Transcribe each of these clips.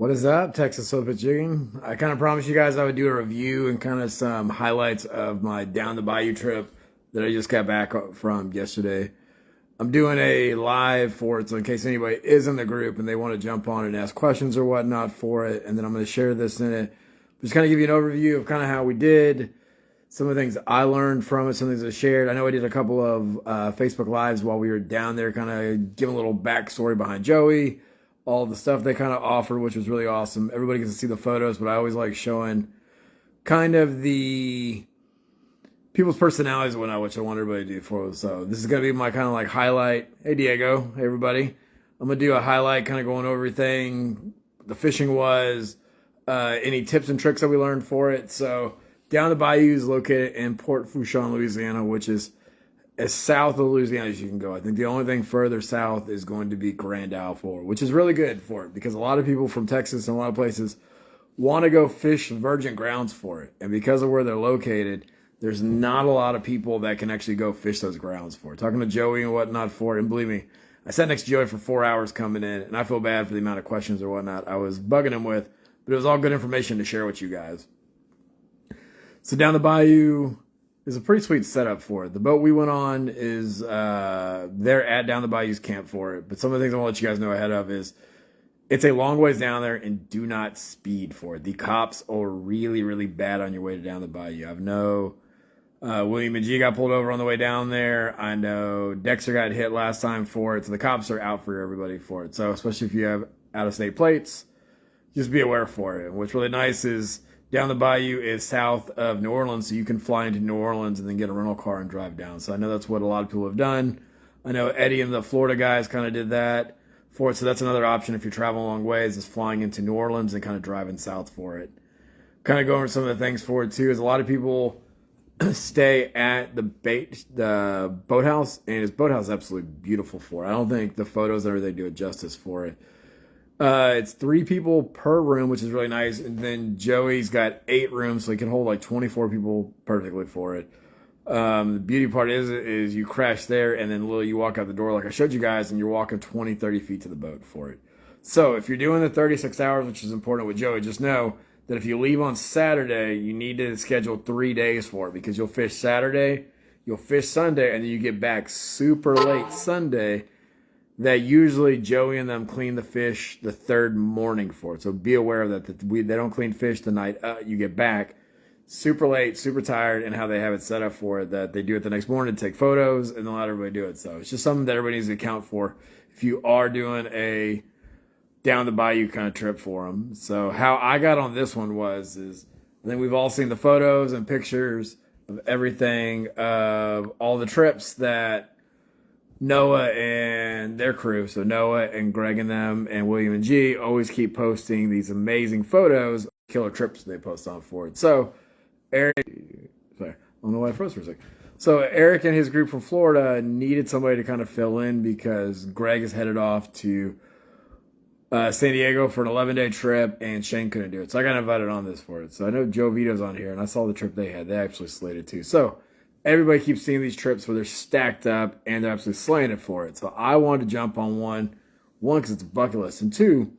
What is up, Texas Slow Jigging? I kind of promised you guys I would do a review and kind of some highlights of my down the Bayou trip that I just got back from yesterday. I'm doing a live for it, so in case anybody is in the group and they want to jump on and ask questions or whatnot for it, and then I'm going to share this in it. Just kind of give you an overview of kind of how we did, some of the things I learned from it, some things I shared. I know I did a couple of Facebook Lives while we were down there, kind of giving a little backstory behind Joey, all the stuff they kind of offered, which was really awesome. Everybody gets to see the photos, but I always like showing kind of the people's personalities and whatnot, which I want everybody to do for us. So this is going to be my kind of like highlight. Hey, Diego. Hey, everybody. I'm going to do a highlight, kind of going over everything the fishing was, any tips and tricks that we learned for it. So down the Bayou is located in Port Fourchon, Louisiana, which is as south of Louisiana as you can go. I think the only thing further south is going to be Grand Isle for it, which is really good for it because a lot of people from Texas and a lot of places want to go fish virgin grounds for it. And because of where they're located, there's not a lot of people that can actually go fish those grounds for it. Talking to Joey and whatnot for it, and believe me, I sat next to Joey for 4 hours coming in, and I feel bad for the amount of questions or whatnot I was bugging him with, but it was all good information to share with you guys. So down the Bayou is a pretty sweet setup for it. The boat we went on is they're at down the Bayou's camp for it. But some of the things I want to let you guys know ahead of is it's a long ways down there, and do not speed for it. The cops are really, really bad on your way to down the Bayou. I know William and G got pulled over on the way down there. I know Dexter got hit last time for it. So the cops are out for everybody for it. So especially if you have out-of-state plates, just be aware for it. And what's really nice is down the Bayou is south of New Orleans, so you can fly into New Orleans and then get a rental car and drive down. So I know that's what a lot of people have done. I know Eddie and the Florida guys kind of did that for it. So that's another option if you're traveling a long ways, is flying into New Orleans and kind of driving south for it. Kind of go over some of the things for it too, is a lot of people stay at the boathouse, and his boathouse is absolutely beautiful for it. I don't think the photos or they do it justice for it. It's 3 people per room, which is really nice. And then Joey's got 8 rooms, so he can hold like 24 people perfectly for it. The beauty part is you crash there, and then literally you walk out the door like I showed you guys, and you're walking 20, 30 feet to the boat for it. So if you're doing the 36 hours, which is important with Joey, just know that if you leave on Saturday, you need to schedule 3 days for it, because you'll fish Saturday, you'll fish Sunday, and then you get back super late Sunday. That usually Joey and them clean the fish the 3rd morning for it. So be aware of that. They don't clean fish the night you get back. Super late, super tired, and how they have it set up for it, that they do it the next morning, take photos, and they'll let everybody do it. So it's just something that everybody needs to account for if you are doing a down the Bayou kind of trip for them. So how I got on this one is I think we've all seen the photos and pictures of everything, of all the trips that Noah and their crew, so Noah and Greg and them and William and G, always keep posting these amazing photos, killer trips they post on for it. So Eric, sorry, I don't know why I froze for a second. So Eric and his group from Florida needed somebody to kind of fill in because Greg is headed off to San Diego for an 11-day trip, and Shane couldn't do it. So I got invited on this for it. So I know Joe Vito's on here, and I saw the trip they had. They actually slated too. So everybody keeps seeing these trips where they're stacked up and they're absolutely slaying it for it. So I wanted to jump on one, because it's a bucket list, and 2,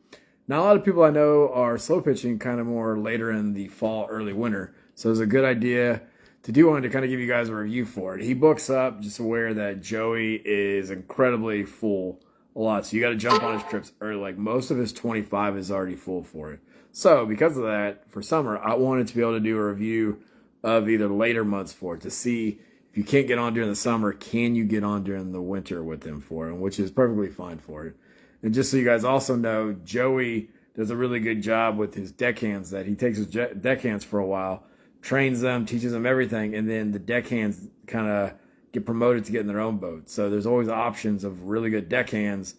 not a lot of people I know are slow pitching kind of more later in the fall, early winter. So it's a good idea to do one to kind of give you guys a review for it. He books up, just aware that Joey is incredibly full a lot. So you got to jump on his trips early. Like most of his 25 is already full for it. So because of that, for summer, I wanted to be able to do a review of either later months for it, to see if you can't get on during the summer, can you get on during the winter with them for it, which is perfectly fine for it. And just so you guys also know, Joey does a really good job with his deckhands, that he takes his deckhands for a while, trains them, teaches them everything, and then the deckhands kind of get promoted to getting their own boat. So there's always options of really good deckhands,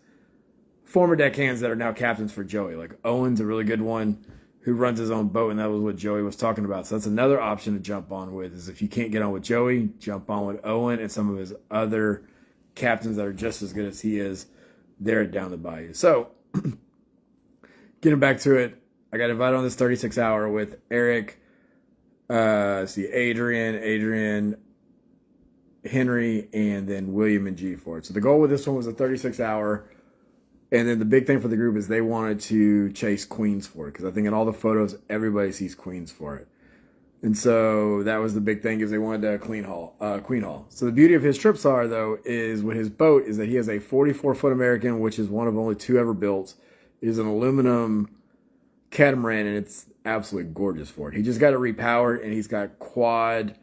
former deckhands that are now captains for Joey. Like Owen's a really good one, who runs his own boat, and that was what Joey was talking about. So that's another option to jump on with, is if you can't get on with Joey, jump on with Owen and some of his other captains that are just as good as he is there down the Bayou. So getting back to it, I got invited on this 36-hour with Eric, Adrian, Henry, and then William and G for it. So the goal with this one was a 36-hour. And then the big thing for the group is they wanted to chase queens for it because I think in all the photos everybody sees queens for it. And so that was the big thing is they wanted a queen haul. So the beauty of his trips are though is with his boat is that he has a 44-foot American, which is one of only 2 ever built. It is an aluminum catamaran and it's absolutely gorgeous for it. He just got it repowered and he's got quad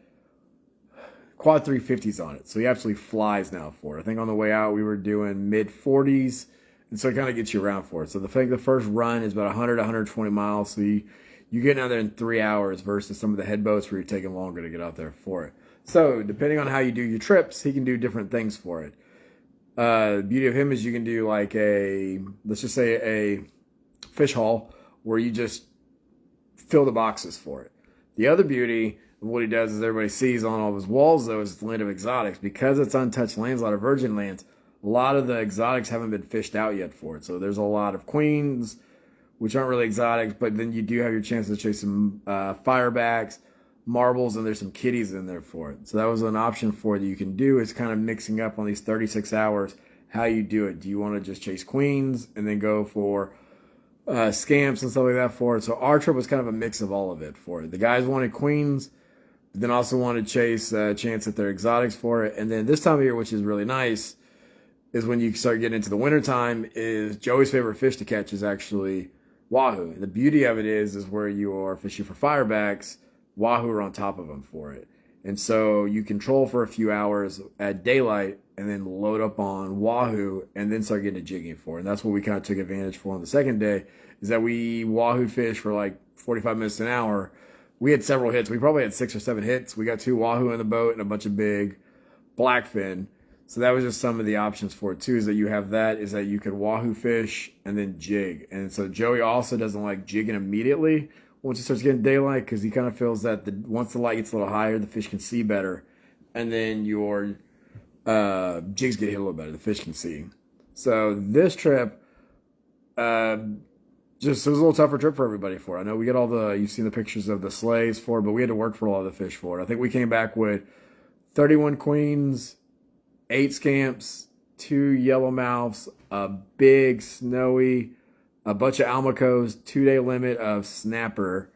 350s on it. So he absolutely flies now for it. I think on the way out we were doing mid 40s and so it kind of gets you around for it. So the first run is about 100 120 miles. So you get out there in 3 hours versus some of the head boats where you're taking longer to get out there for it. So depending on how you do your trips, he can do different things for it. The beauty of him is you can do like let's just say a fish haul where you just fill the boxes for it. The other beauty of what he does is everybody sees on all of his walls though is the land of exotics. Because it's untouched lands, a lot of virgin lands, a lot of the exotics haven't been fished out yet for it. So there's a lot of queens, which aren't really exotic, but then you do have your chance to chase some firebacks, marbles, and there's some kitties in there for it. So that was an option for it that you can do. It's kind of mixing up on these 36 hours how you do it. Do you want to just chase queens and then go for scamps and stuff like that for it? So our trip was kind of a mix of all of it for it. The guys wanted queens, but then also wanted to chase chance at their exotics for it. And then this time of year, which is really nice, is when you start getting into the wintertime, is Joey's favorite fish to catch is actually wahoo. And the beauty of it is where you are fishing for firebacks, wahoo are on top of them for it. And so you control for a few hours at daylight and then load up on wahoo and then start getting a jigging for it. And that's what we kind of took advantage for on the second day is that we wahoo fish for like 45 minutes to an hour. We had several hits. We probably had 6 or 7 hits. We got 2 wahoo in the boat and a bunch of big blackfin. So that was just some of the options for it too, is that you have that, is that you can wahoo fish and then jig. And so Joey also doesn't like jigging immediately once it starts getting daylight because he kind of feels that once the light gets a little higher, the fish can see better. And then your jigs get hit a little better, the fish can see. So this trip, just it was a little tougher trip for everybody for it. I know we get you've seen the pictures of the sleighs for it, but we had to work for a lot of the fish for it. I think we came back with 31 queens, 8 scamps, 2 yellowmouths, a big snowy, a bunch of almacos, 2-day limit of snapper,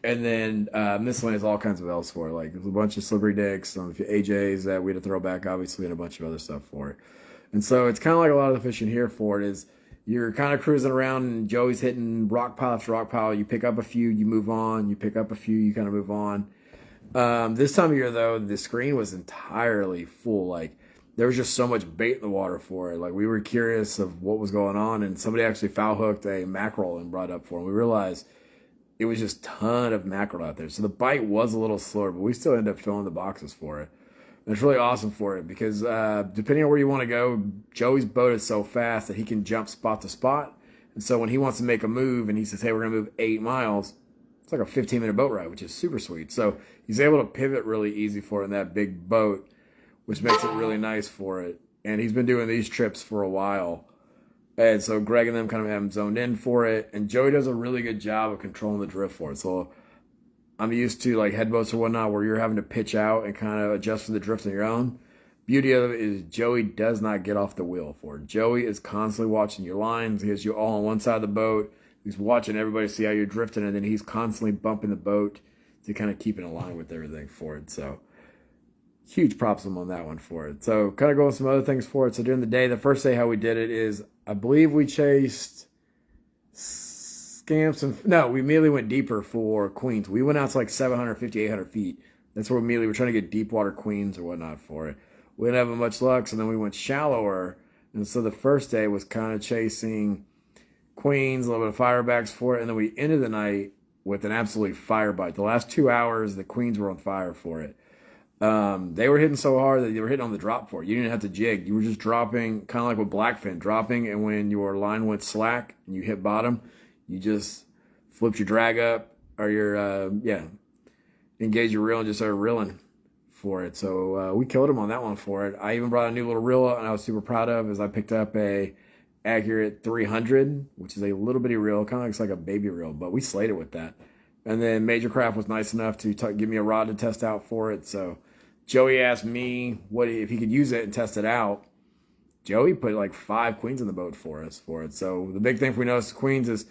and then miscellaneous all kinds of else for it. Like there's a bunch of slippery dicks, some AJs that we had to throw back, obviously, and a bunch of other stuff for it. And so it's kind of like a lot of the fishing here for it is you're kind of cruising around and Joey's hitting rock pile after rock pile. You pick up a few, you move on. You pick up a few, you kind of move on. This time of year, though, the screen was entirely full. Like, there was just so much bait in the water for it. Like, we were curious of what was going on, and somebody actually foul hooked a mackerel and brought up for him. We realized it was just a ton of mackerel out there. So the bite was a little slower, but we still ended up filling the boxes for it. And it's really awesome for it because depending on where you want to go, Joey's boat is so fast that he can jump spot to spot. And so when he wants to make a move and he says, hey, we're going to move 8 miles, it's like a 15-minute boat ride, which is super sweet. So he's able to pivot really easy for it in that big boat, which makes it really nice for it. And he's been doing these trips for a while. And so Greg and them kind of have him zoned in for it. And Joey does a really good job of controlling the drift for it. So I'm used to like head boats or whatnot where you're having to pitch out and kind of adjust for the drift on your own. Beauty of it is Joey does not get off the wheel for it. Joey is constantly watching your lines. He has you all on one side of the boat. He's watching everybody see how you're drifting, and then he's constantly bumping the boat to kind of keep it in line with everything for it. So huge props on that one for it. So kind of go with some other things for it. So during the day, the first day how we did it is I believe we chased scamps and no, we immediately went deeper for queens. We went out to like 750, 800 feet. That's where we immediately were trying to get deep water queens or whatnot for it. We didn't have much luck, so then we went shallower. And so the first day was kind of chasing queens, a little bit of firebacks for it, and then we ended the night with an absolute fire bite. The last 2 hours, the queens were on fire for it. They were hitting so hard that they were hitting on the drop for it. You didn't have to jig. You were just dropping, kind of like with blackfin, dropping, and when your line went slack and you hit bottom, you just flipped your drag up or your, engage your reel and just started reeling for it. So we killed him on that one for it. I even brought a new little reel and I was super proud of as I picked up a accurate 300, which is a little bitty reel, kind of looks like a baby reel, but we slayed it with that. And then Major Craft was nice enough to give me a rod to test out for it. So Joey asked me if he could use it and test it out. Joey put like 5 queens in the boat for us for it. So the big thing if we notice queens is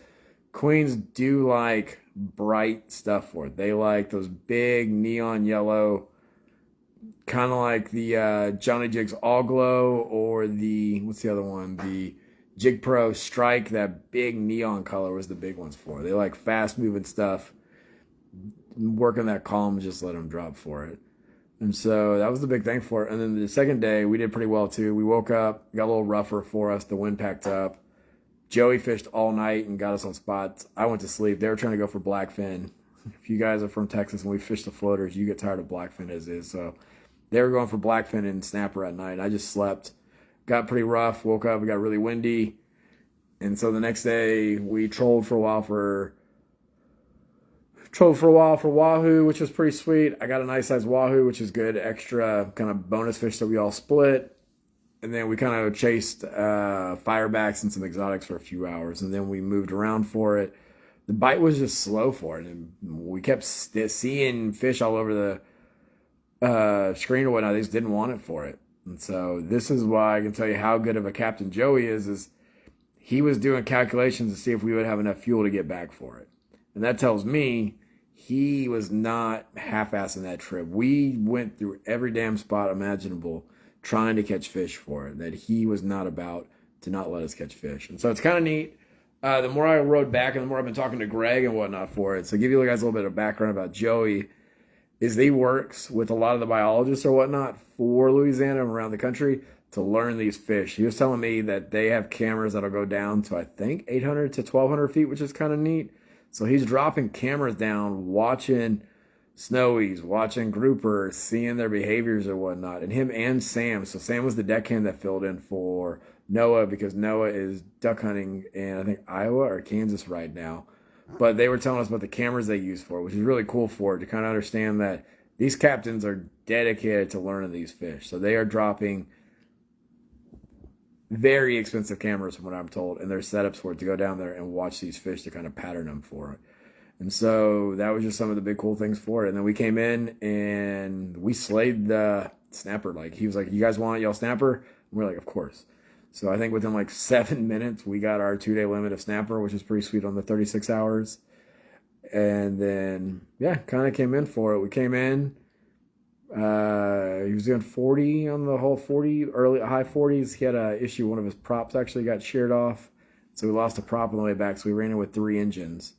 queens do like bright stuff for it. They like those big neon yellow, kind of like the Johnny Jigs All Glow or the, what's the other one? The Jig Pro Strike. That big neon color was the big ones for it. They like fast moving stuff. Working that column, just let them drop for it. And so that was the big thing for it. And then the second day, we did pretty well too. We woke up, got a little rougher for us. The wind packed up. Joey fished all night and got us on spots. I went to sleep. They were trying to go for blackfin. If you guys are from Texas and we fish the floaters, you get tired of blackfin as is. So they were going for blackfin and snapper at night. I just slept. Got pretty rough. Woke up. It got really windy. And so the next day, we trolled for a while for wahoo, which was pretty sweet. I got a nice size wahoo, which is good. Extra kind of bonus fish that we all split. And then we kind of chased firebacks and some exotics for a few hours. And then we moved around for it. The bite was just slow for it. And we kept seeing fish all over the screen or whatnot. They just didn't want it for it. And so this is why I can tell you how good of a captain Joey is he was doing calculations to see if we would have enough fuel to get back for it. And that tells me he was not half-assing that trip. We went through every damn spot imaginable trying to catch fish for it, that he was not about to not let us catch fish. And so it's kind of neat. The more I rode back and the more I've been talking to Greg and whatnot for it. So give you guys a little bit of background about Joey, is he works with a lot of the biologists or whatnot for Louisiana and around the country to learn these fish. He was telling me that they have cameras that'll go down to, I think, 800 to 1,200 feet, which is kind of neat. So he's dropping cameras down, watching snowies, watching groupers, seeing their behaviors or whatnot. And him and Sam. So Sam was the deckhand that filled in for Noah because Noah is duck hunting in, I think, Iowa or Kansas right now. But they were telling us about the cameras they use for it, which is really cool for it, to kind of understand that these captains are dedicated to learning these fish. So they are dropping very expensive cameras from what I'm told, and there's setups for it to go down there and watch these fish to kind of pattern them for it. And so that was just some of the big cool things for it. And then we came in and we slayed the snapper. Like, he was like, "You guys want y'all snapper?" And we're like, "Of course." So I think within like 7 minutes, we got our 2-day limit of snapper, which is pretty sweet on the 36 hours. And then, yeah, kind of came in for it. We came in. He was doing 40 on the whole 40, early high 40s. He had an issue. One of his props actually got sheared off. So we lost a prop on the way back. So we ran it with 3 engines.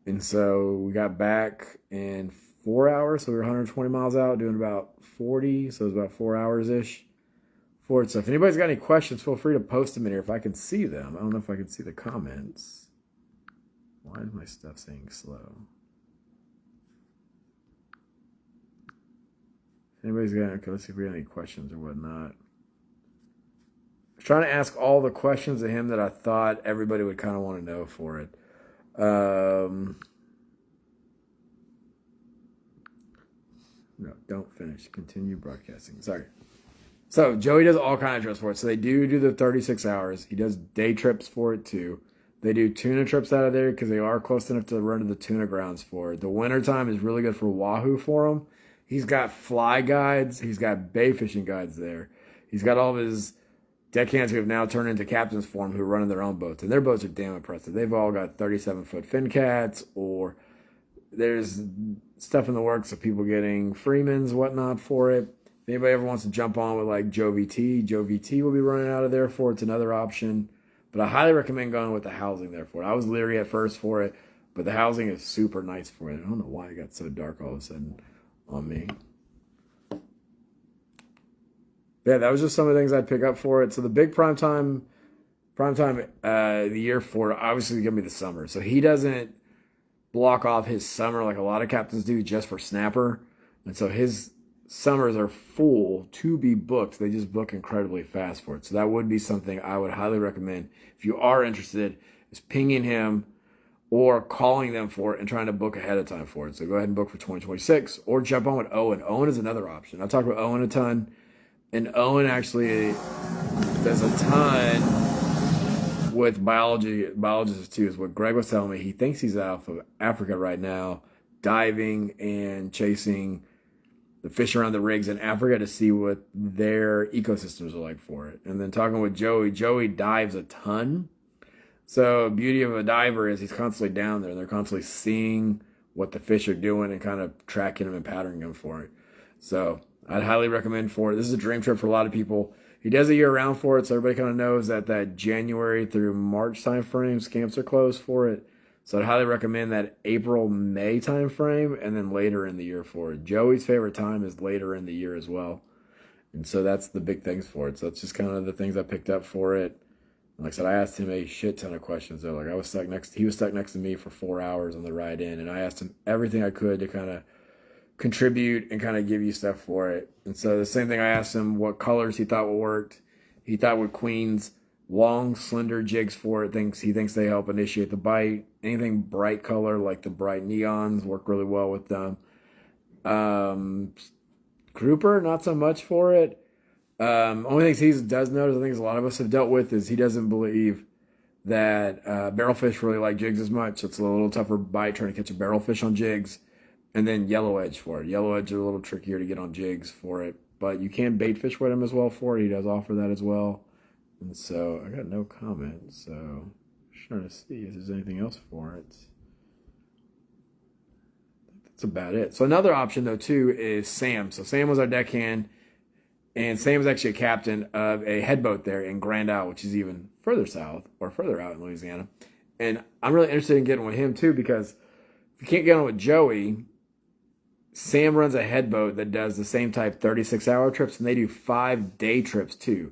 And so we got back in 4 hours. So we were 120 miles out doing about 40. So it was about 4 hours-ish for it. So if anybody's got any questions, feel free to post them in here if I can see them. I don't know if I can see the comments. Why is my stuff saying slow? Anybody's got, okay, let's see if we got any questions or whatnot. I was trying to ask all the questions of him that I thought everybody would kind of want to know for it. No, don't finish. Continue broadcasting. Sorry. So Joey does all kinds of trips for it. So they do the 36 hours. He does day trips for it too. They do tuna trips out of there because they are close enough to run to the tuna grounds for it. The wintertime is really good for wahoo for him. He's got fly guides. He's got bay fishing guides there. He's got all of his deckhands who have now turned into captains for him who run in their own boats. And their boats are damn impressive. They've all got 37-foot fin cats, or there's stuff in the works of people getting Freemans, whatnot for it. If anybody ever wants to jump on with like Joe VT will be running out of there for it. It's another option. But I highly recommend going with the housing there for it. I was leery at first for it, but the housing is super nice for it. I don't know why it got so dark all of a sudden on me. Yeah, that was just some of the things I'd pick up for it. So the big prime time the year for it, obviously is going to be the summer. So he doesn't block off his summer like a lot of captains do just for snapper. And so his summers are full to be booked. They just book incredibly fast for it. So that would be something I would highly recommend if you are interested, is pinging him or calling them for it and trying to book ahead of time for it. So go ahead and book for 2026 or jump on with Owen. Owen is another option. I talked with Owen a ton, and Owen actually does a ton with biologists too, is what Greg was telling me. He thinks he's out of Africa right now, diving and chasing the fish around the rigs in Africa to see what their ecosystems are like for it. And then talking with Joey, Joey dives a ton. So beauty of a diver is he's constantly down there. They're constantly seeing what the fish are doing and kind of tracking them and patterning them for it. So I'd highly recommend for it. This is a dream trip for a lot of people. He does a year round for it, so everybody kind of knows that January through March time frames, camps are closed for it. So I'd highly recommend that April, May time frame, and then later in the year for it. Joey's favorite time is later in the year as well. And so that's the big things for it. So it's just kind of the things I picked up for it. Like I said, I asked him a shit ton of questions though. Like he was stuck next to me for 4 hours on the ride in, and I asked him everything I could to kind of contribute and kind of give you stuff for it. And so the same thing, I asked him what colors he thought would work. He thought with queens, long, slender jigs for it. He thinks they help initiate the bite. Anything bright color, like the bright neons, work really well with them. Grouper, not so much for it. Only things he does notice, I think a lot of us have dealt with, is he doesn't believe that barrelfish really like jigs as much. It's a little tougher bite trying to catch a barrelfish on jigs. And then yellow edge for it. Yellow edge are a little trickier to get on jigs for it. But you can bait fish with him as well for it. He does offer that as well. And so I got no comment. So I'm just trying to see if there's anything else for it. That's about it. So another option though too is Sam. So Sam was our deckhand. And Sam was actually a captain of a headboat there in Grand Isle, which is even further south or further out in Louisiana. And I'm really interested in getting with him too, because if you can't get on with Joey, Sam runs a headboat that does the same type 36-hour trips, and they do 5-day trips too.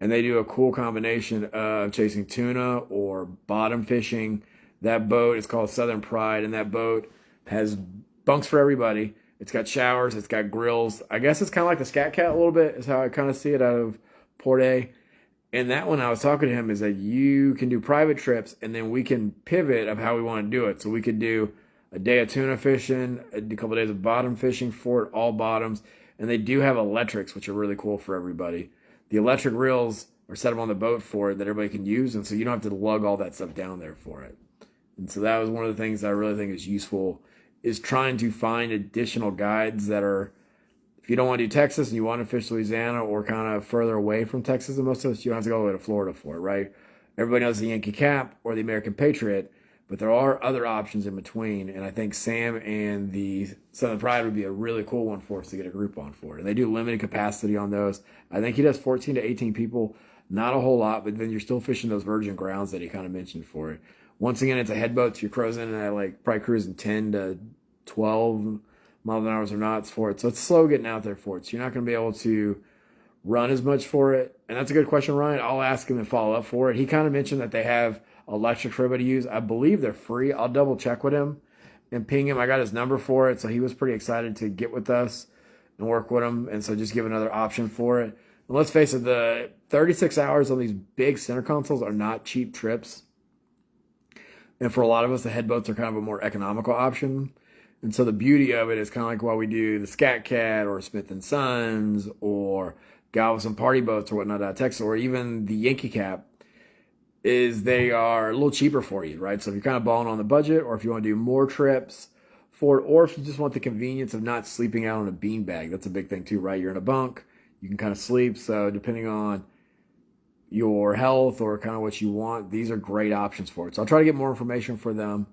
And they do a cool combination of chasing tuna or bottom fishing. That boat is called Southern Pride, and that boat has bunks for everybody. It's got showers, it's got grills. I guess it's kind of like the Scat Cat a little bit, is how I kind of see it out of Port A. And that one I was talking to him is that you can do private trips, and then we can pivot of how we want to do it. So we could do a day of tuna fishing, a couple of days of bottom fishing for it, all bottoms. And they do have electrics, which are really cool for everybody. The electric reels are set up on the boat for it that everybody can use, and so you don't have to lug all that stuff down there for it. And so that was one of the things that I really think is useful, is trying to find additional guides that are, if you don't want to do Texas and you want to fish Louisiana or kind of further away from Texas than most of us, you don't have to go all the way to Florida for it, right? Everybody knows the Yankee Cap or the American Patriot, but there are other options in between, and I think Sam and the Southern Pride would be a really cool one for us to get a group on for. And they do limited capacity on those. I think he does 14 to 18 people, not a whole lot, but then you're still fishing those virgin grounds that he kind of mentioned for it. Once again, it's a headboat, so you're cruising at like probably cruising 10 to 12 miles an hour or knots for it. So it's slow getting out there for it. So you're not going to be able to run as much for it. And that's a good question, Ryan. I'll ask him and follow up for it. He kind of mentioned that they have electric for everybody to use. I believe they're free. I'll double check with him and ping him. I got his number for it, so he was pretty excited to get with us and work with him, and so just give another option for it. And let's face it, the 36 hours on these big center consoles are not cheap trips. And for a lot of us, the headboats are kind of a more economical option. And so the beauty of it is kind of like why we do the Scat Cat or Smith & Sons or Galveston Party Boats or whatnot out of Texas, or even the Yankee Cap, is they are a little cheaper for you, right? So if you're kind of balling on the budget, or if you want to do more trips for it, or if you just want the convenience of not sleeping out on a beanbag, that's a big thing too, right? You're in a bunk, you can kind of sleep. So depending on your health or kind of what you want, these are great options for it. So I'll try to get more information for them,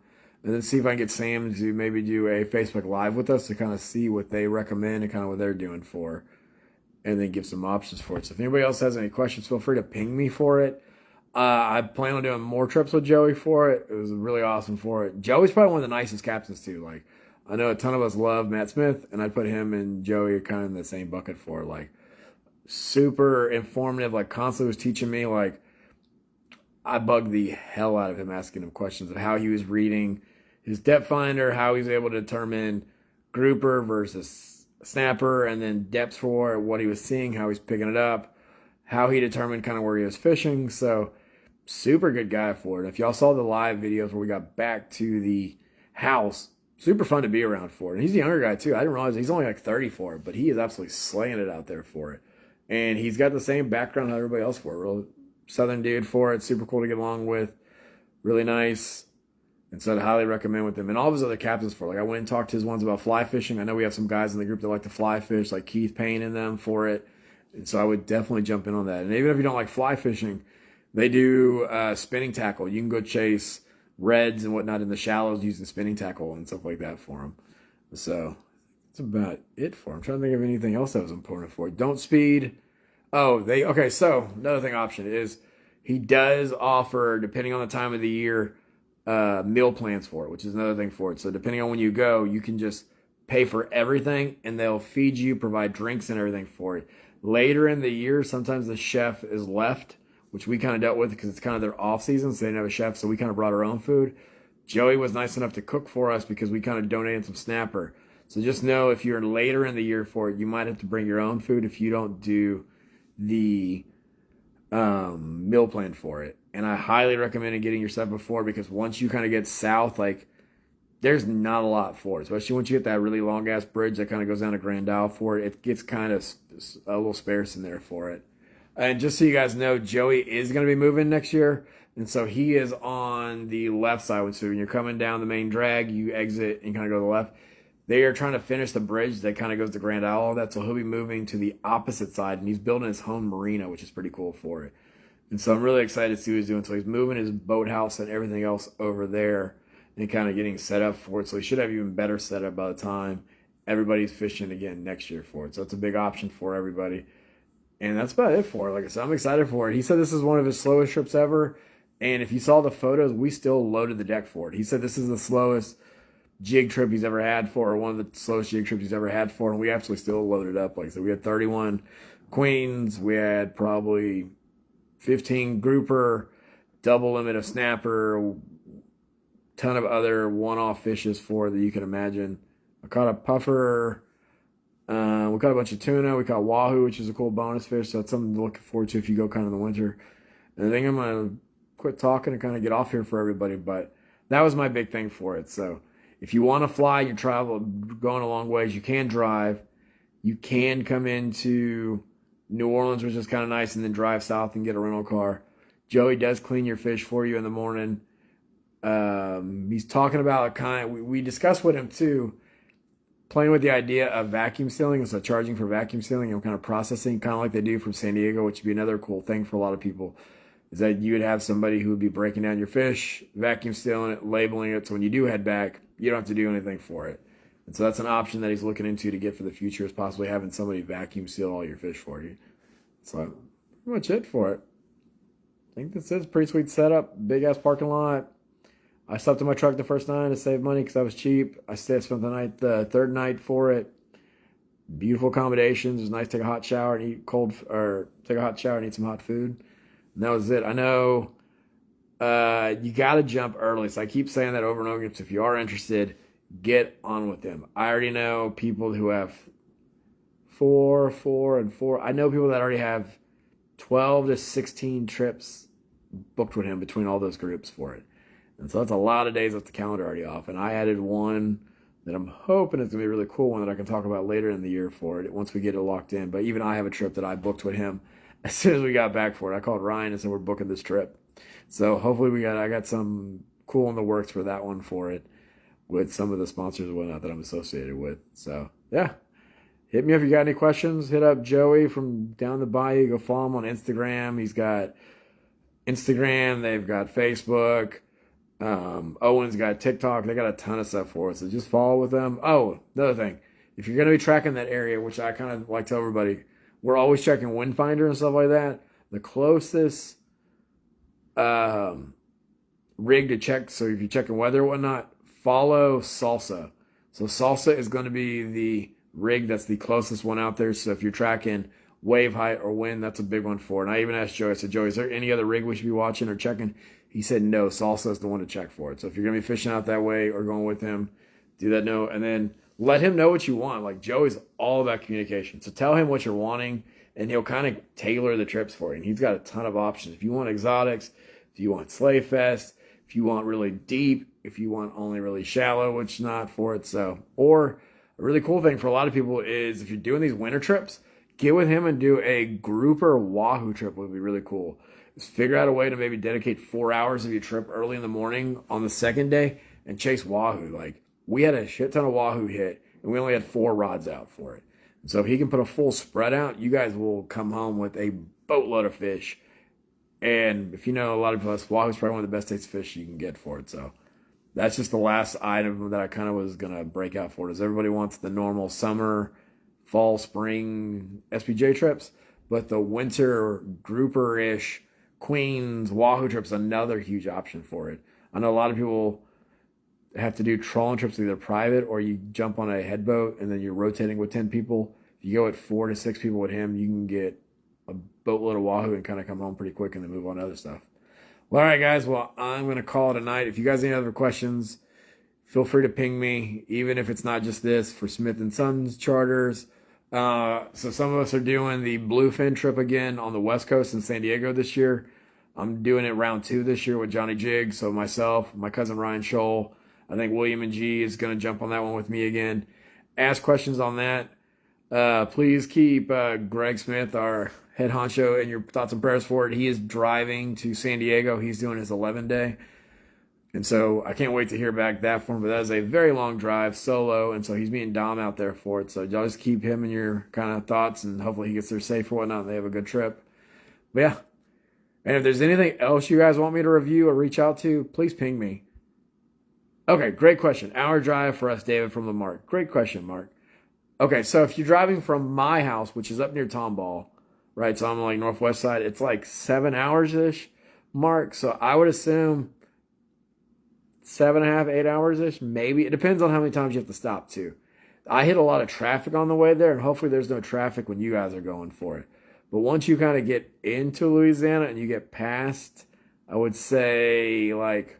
and then see if I can get Sam to maybe do a Facebook Live with us to kind of see what they recommend and kind of what they're doing for, and then give some options for it. So if anybody else has any questions, feel free to ping me for it. I plan on doing more trips with Joey for it. It was really awesome for it. Joey's probably one of the nicest captains too. Like, I know a ton of us love Matt Smith, and I'd put him and Joey kind of in the same bucket for it. Like, super informative, like constantly was teaching me. Like, I bugged the hell out of him, asking him questions of how he was reading his depth finder, how he was able to determine grouper versus snapper, and then depths for what he was seeing, how he's picking it up, how he determined kind of where he was fishing. So super good guy for it. If y'all saw the live videos where we got back to the house, super fun to be around for it. And he's a younger guy too. I didn't realize he's only like 30 for it, but he is absolutely slaying it out there for it. And he's got the same background as everybody else for it. Real Southern dude for it. Super cool to get along with. Really nice. And so I'd highly recommend with him and all of his other captains for it. Like I went and talked to his ones about fly fishing. I know we have some guys in the group that like to fly fish, like Keith Payne in them for it. And so I would definitely jump in on that. And even if you don't like fly fishing, they do spinning tackle. You can go chase reds and whatnot in the shallows using spinning tackle and stuff like that for them. So that's about it for him. I'm trying to think of anything else that was important for it. Don't speed. Okay, so another thing option is he does offer, depending on the time of the year, meal plans for it, which is another thing for it. So depending on when you go, you can just pay for everything and they'll feed you, provide drinks and everything for it. Later in the year, sometimes the chef is left, which we kind of dealt with because it's kind of their off season, so they didn't have a chef, so we kind of brought our own food. Joey was nice enough to cook for us because we kind of donated some snapper. So just know if you're later in the year for it, you might have to bring your own food if you don't do the meal plan for it. And I highly recommend getting your stuff before because once you kind of get south, like there's not a lot for it, especially once you get that really long ass bridge that kind of goes down to Grand Isle for it. It gets kind of a little sparse in there for it. And just so you guys know, Joey is going to be moving next year. And so he is on the left side. So when you're coming down the main drag, you exit and kind of go to the left. They are trying to finish the bridge that kind of goes to Grand Isle, all that. So he'll be moving to the opposite side, and he's building his own marina, which is pretty cool for it. And so I'm really excited to see what he's doing. So he's moving his boathouse and everything else over there and kind of getting set up for it. So he should have even better setup by the time everybody's fishing again next year for it. So it's a big option for everybody. And that's about it for it. Like I said, I'm excited for it. He said this is one of his slowest trips ever. And if you saw the photos, we still loaded the deck for it. He said this is the slowest jig trip he's ever had for, or one of the slowest jig trips he's ever had for. And we actually still loaded it up. Like I said, we had 31 queens. We had probably 15 grouper, double limit of snapper, ton of other one-off fishes for that you can imagine. I caught a puffer. We caught a bunch of tuna. We caught wahoo, which is a cool bonus fish. So that's something to look forward to if you go kind of in the winter. And I think I'm going to quit talking and kind of get off here for everybody. But that was my big thing for it. So if you want to fly, you travel, going a long ways, you can drive. You can come into New Orleans, which is kind of nice, and then drive south and get a rental car. Joey does clean your fish for you in the morning. He's talking about we discussed with him too, playing with the idea of vacuum sealing, so charging for vacuum sealing and kind of processing, kind of like they do from San Diego, which would be another cool thing for a lot of people, is that you would have somebody who would be breaking down your fish, vacuum sealing it, labeling it, so when you do head back, you don't have to do anything for it. And so that's an option that he's looking into to get for the future, is possibly having somebody vacuum seal all your fish for you. So pretty much it for it. I think this is a pretty sweet setup. Big ass parking lot. I slept in my truck the first night to save money because I was cheap. I spent the third night for it. Beautiful accommodations. It was nice to take a hot shower and eat some hot food. And that was it. I know you got to jump early. So I keep saying that over and over again. So if you are interested, get on with them. I already know people who have 4, 4, and 4. I know people that already have 12 to 16 trips booked with him between all those groups for it. And so that's a lot of days off the calendar already off. And I added one that I'm hoping is going to be a really cool one that I can talk about later in the year for it once we get it locked in. But even I have a trip that I booked with him as soon as we got back for it. I called Ryan and said we're booking this trip. So hopefully I got some cool in the works for that one for it with some of the sponsors and whatnot that I'm associated with. So yeah, hit me if you got any questions. Hit up Joey from Down the Bayou. Go follow him on Instagram. He's got Instagram. They've got Facebook. Owen's got TikTok. They got a ton of stuff for us. So just follow with them. Oh, another thing. If you're going to be tracking that area, which I kind of like to tell everybody, we're always checking Windfinder and stuff like that. The closest rig to check, so if you're checking weather or whatnot, follow Salsa. So Salsa is going to be the rig that's the closest one out there. So if you're tracking wave height or wind, that's a big one for it. And I even asked Joey, I said, Joey, is there any other rig we should be watching or checking? He said, no, Salsa is the one to check for it. So if you're going to be fishing out that way or going with him, do that. No, and then let him know what you want. Like Joey's all about communication. So tell him what you're wanting and he'll kind of tailor the trips for you. And he's got a ton of options. If you want exotics, if you want Sleigh Fest, if you want really deep, if you want only really shallow, which is not for it. So, or a really cool thing for a lot of people is if you're doing these winter trips, get with him and do a grouper wahoo trip would be really cool. is figure out a way to maybe dedicate 4 hours of your trip early in the morning on the second day and chase wahoo. Like, we had a shit ton of wahoo hit, and we only had 4 rods out for it. And so if he can put a full spread out, you guys will come home with a boatload of fish. And if you know a lot of us, wahoo is probably one of the best tasting fish you can get for it. So that's just the last item that I kind of was going to break out for. Does everybody wants the normal summer, fall, spring SPJ trips? But the winter grouper-ish Queens wahoo trip's another huge option for it. I know a lot of people have to do trolling trips either private or you jump on a headboat and then you're rotating with 10 people. If you go at 4 to 6 people with him, you can get a boatload of wahoo and kind of come home pretty quick and then move on to other stuff. Well, all right, guys. Well, I'm going to call it a night. If you guys have any other questions, feel free to ping me, even if it's not just this, for Smith & Sons charters. So some of us are doing the Bluefin trip again on the West Coast in San Diego this year. I'm doing it round 2 this year with Johnny Jiggs. So myself, my cousin Ryan Scholl, I think William and G is going to jump on that one with me again. Ask questions on that. Please keep Greg Smith, our head honcho, in your thoughts and prayers for it. He is driving to San Diego. He's doing his 11-day. And so I can't wait to hear back that from him. But that is a very long drive, solo. And so he's being Dom out there for it. So y'all just keep him in your kind of thoughts. And hopefully he gets there safe or whatnot. And they have a good trip. But yeah. And if there's anything else you guys want me to review or reach out to, please ping me. Okay, great question. Hour drive for us, David, from the Mark. Great question, Mark. Okay, so if you're driving from my house, which is up near Tomball, right? So I'm like northwest side. It's like 7 hours-ish, Mark. So I would assume 7.5, 8 hours-ish, maybe. It depends on how many times you have to stop, too. I hit a lot of traffic on the way there, and hopefully there's no traffic when you guys are going for it. But once you kind of get into Louisiana and you get past, I would say, like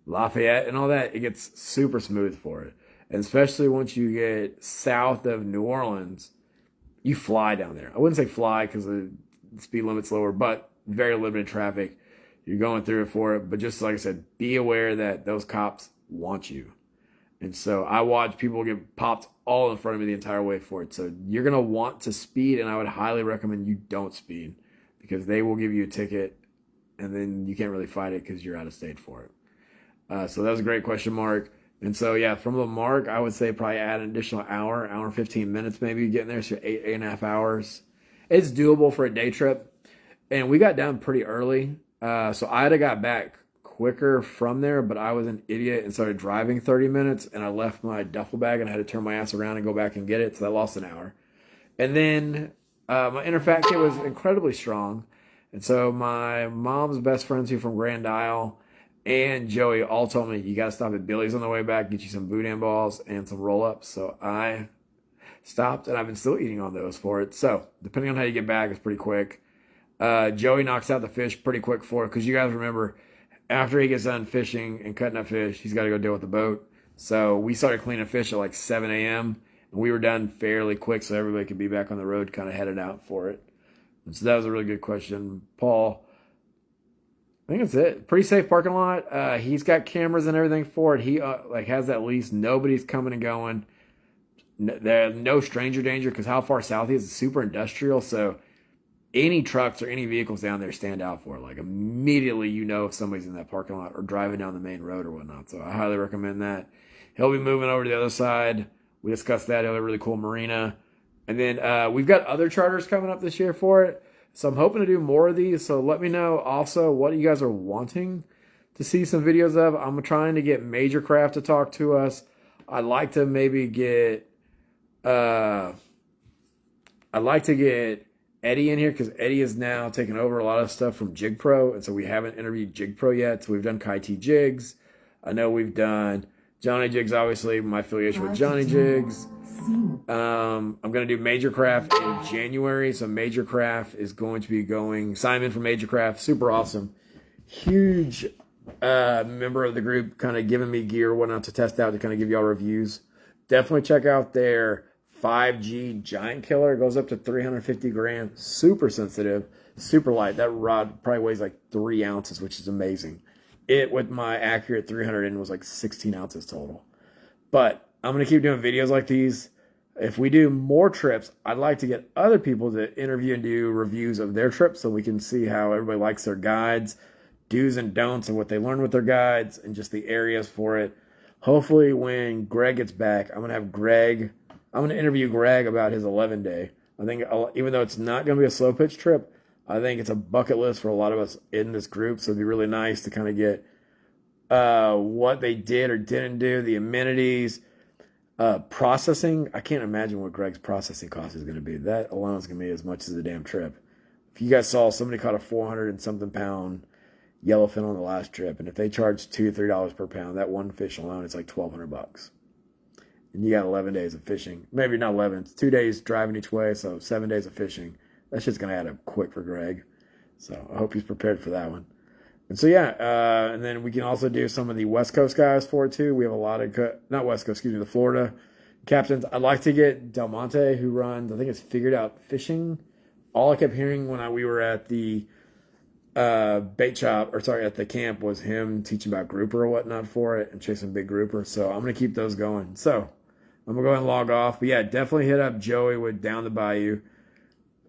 Lafayette and all that, it gets super smooth for it. And especially once you get south of New Orleans, you fly down there. I wouldn't say fly because the speed limit's lower, but very limited traffic. You're going through it for it. But just like I said, be aware that those cops want you. And so I watch people get popped all in front of me the entire way for it. So you're going to want to speed, and I would highly recommend you don't speed because they will give you a ticket, and then you can't really fight it because you're out of state for it. So that was a great question, Mark. And so, yeah, from the Mark, I would say probably add an additional hour and 15 minutes maybe getting there. So 8.5 hours. It's doable for a day trip. And we got down pretty early. So I'd have got back quicker from there, but I was an idiot and started driving 30 minutes. And I left my duffel bag and I had to turn my ass around and go back and get it. So I lost an hour. And then my interfat kit was incredibly strong. And so my mom's best friends here from Grand Isle and Joey all told me, you got to stop at Billy's on the way back, get you some boudin balls and some roll-ups. So I stopped, and I've been still eating on those for it. So depending on how you get back, it's pretty quick. Joey knocks out the fish pretty quick for it because you guys remember, after he gets done fishing and cutting up fish, he's got to go deal with the boat. So we started cleaning fish at like 7 a.m., and we were done fairly quick so everybody could be back on the road, kind of headed out for it. And so that was a really good question. Paul, I think that's it. Pretty safe parking lot. He's got cameras and everything for it. He has that lease. Nobody's coming and going. There's no stranger danger because how far south he is, it's super industrial. So any trucks or any vehicles down there stand out for it. Like immediately you know if somebody's in that parking lot or driving down the main road or whatnot. So I highly recommend that. He'll be moving over to the other side. We discussed that. He'll have a really cool marina. And then we've got other charters coming up this year for it. So I'm hoping to do more of these. So let me know also what you guys are wanting to see some videos of. I'm trying to get Major Craft to talk to us. I'd like to maybe get Eddie in here because Eddie is now taking over a lot of stuff from Jig Pro. And so we haven't interviewed Jig Pro yet. So we've done Kai T Jigs. I know we've done Johnny Jigs, obviously, my affiliation with Johnny Jigs. I'm going to do Major Craft in January. So Major Craft is going to be going. Simon from Major Craft, super awesome. Huge member of the group, kind of giving me gear or whatnot to test out to kind of give y'all reviews. Definitely check out their 5G Giant Killer. It goes up to 350 grams. Super sensitive, super light. That rod probably weighs like 3 ounces, which is amazing. It, with my accurate 300 in, was like 16 ounces total. But I'm going to keep doing videos like these. If we do more trips, I'd like to get other people to interview and do reviews of their trips so we can see how everybody likes their guides, do's and don'ts, and what they learned with their guides, and just the areas for it. Hopefully, when Greg gets back, I'm going to interview Greg about his 11-day. I think even though it's not going to be a slow pitch trip, I think it's a bucket list for a lot of us in this group. So it'd be really nice to kind of get what they did or didn't do, the amenities, processing. I can't imagine what Greg's processing cost is going to be. That alone is going to be as much as the damn trip. If you guys saw, somebody caught a 400 and something pound yellowfin on the last trip, and if they charge $2-3 per pound, that one fish alone is like $1,200. And you got 11 days of fishing. Maybe not 11. It's 2 days driving each way, so 7 days of fishing. That shit's going to add up quick for Greg. So I hope he's prepared for that one. And so, yeah, and then we can also do some of the West Coast guys for it, too. We have a lot of, not West Coast, excuse me, the Florida captains. I'd like to get Del Monte, who runs, I think it's Figured Out Fishing. All I kept hearing when we were at the bait shop, at the camp, was him teaching about grouper or whatnot for it and chasing big grouper. So I'm going to keep those going. So I'm going to go ahead and log off. But yeah, definitely hit up Joey with Down the Bayou.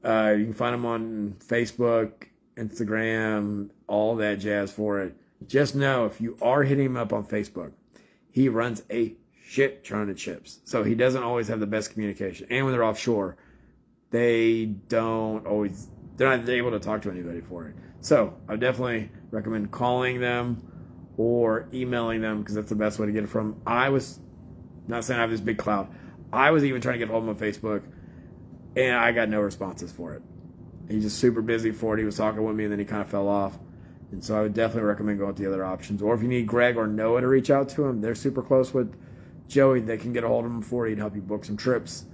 You can find him on Facebook, Instagram, all that jazz for it. Just know, if you are hitting him up on Facebook, he runs a shit ton of chips. So he doesn't always have the best communication. And when they're offshore, they're not able to talk to anybody for it. So I definitely recommend calling them or emailing them, because that's the best way to get it from. I was not saying I have this big cloud. I was even trying to get hold of him on Facebook, and I got no responses for it. He's just super busy for it. He was talking with me, and then he kind of fell off. And so I would definitely recommend going with the other options. Or if you need Greg or Noah to reach out to him, they're super close with Joey. They can get a hold of him for you and help you book some trips.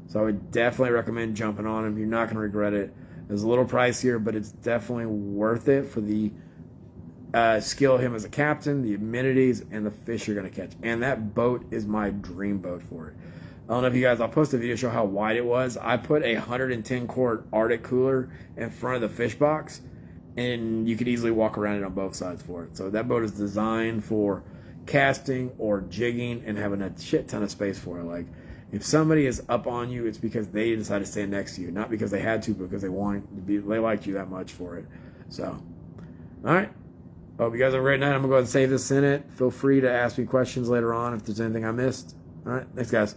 So I would definitely recommend jumping on him. You're not going to regret it. It's a little pricier, but it's definitely worth it for the skill of him as a captain, the amenities, and the fish you're going to catch. And that boat is my dream boat for it. I don't know if you guys, I'll post a video to show how wide it was. I put a 110-quart Arctic cooler in front of the fish box, and you could easily walk around it on both sides for it. So that boat is designed for casting or jigging and having a shit ton of space for it. Like, if somebody is up on you, it's because they decided to stand next to you, not because they had to, but because they liked you that much for it. So, all right. Hope you guys have a great night. I'm going to go ahead and save this in it. Feel free to ask me questions later on if there's anything I missed. All right. Thanks, guys.